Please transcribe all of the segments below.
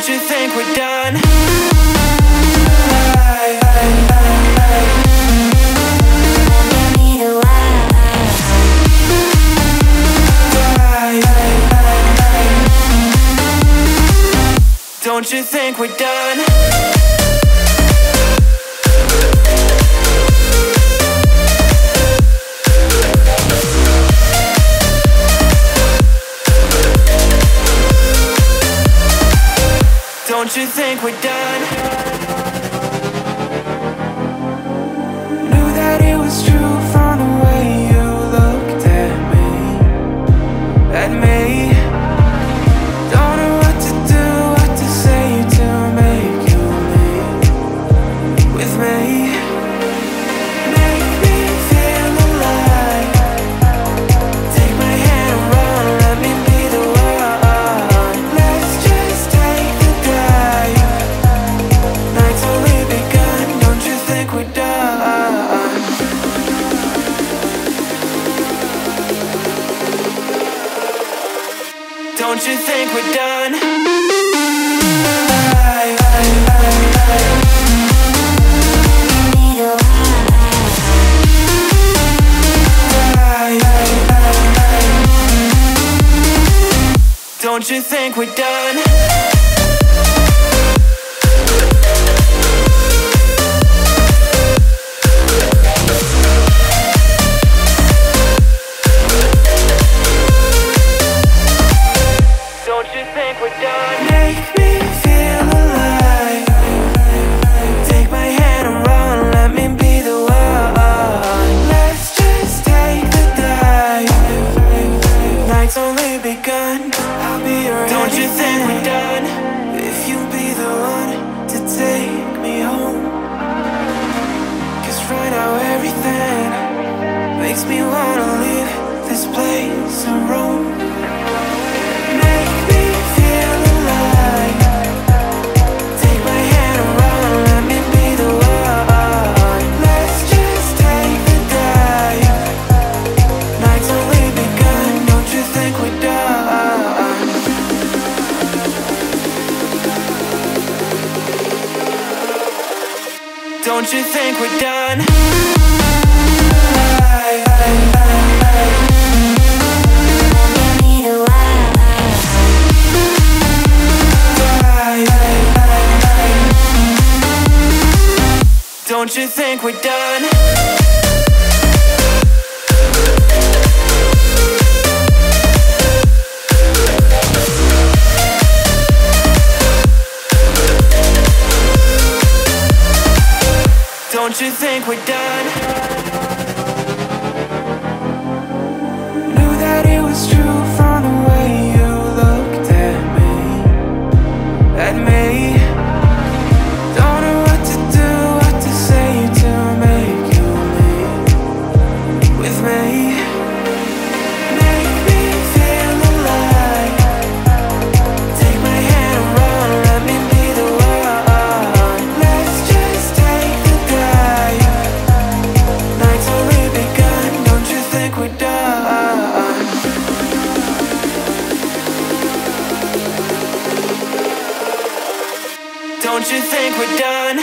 Don't you think we're done? Don't you think we're done? Don't you think we're done? Knew that it was true from the way you looked at me. At me. Don't know what to do, what to say to make you leave with me. Make me feel alive. Take my hand and run, let me be the one. Let's just take the dive. Night's only begun, don't you think we're done? Don't you think we're done? Don't you think we're done? Don't you think we're done? Make me feel alive. Take my hand and run, let me be the one. Let's just take the dive. Night's only begun, I'll be your Don't you think we're done? If you'll be the one to take me home. Cause right now everything makes me wanna leave this place and roam. Make me feel alive. Take my hand and run, let me be the one. Let's just take the dive. Night's only begun, don't you think we're done? Don't you think we're done? Don't you think we're done? Don't you think we're done? Knew that it was true from the way you looked at me. At me. Don't know what to do, what to say to make you leave with me. Make me feel alive. Take my hand and run, let me be the one. Let's just take the dive. Night's only begun, don't you think we're done? Don't you think we're done?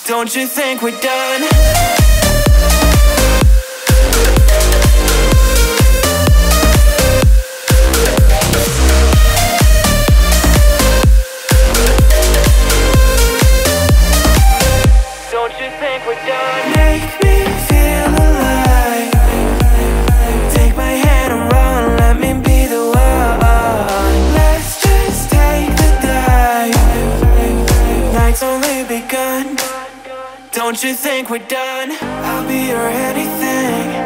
Don't you think we're done? Don't you think we're done? Make me feel alive. Take my hand and run, let me be the one. Let's just take the dive. Night's only begun. Don't you think we're done? I'll be your anything.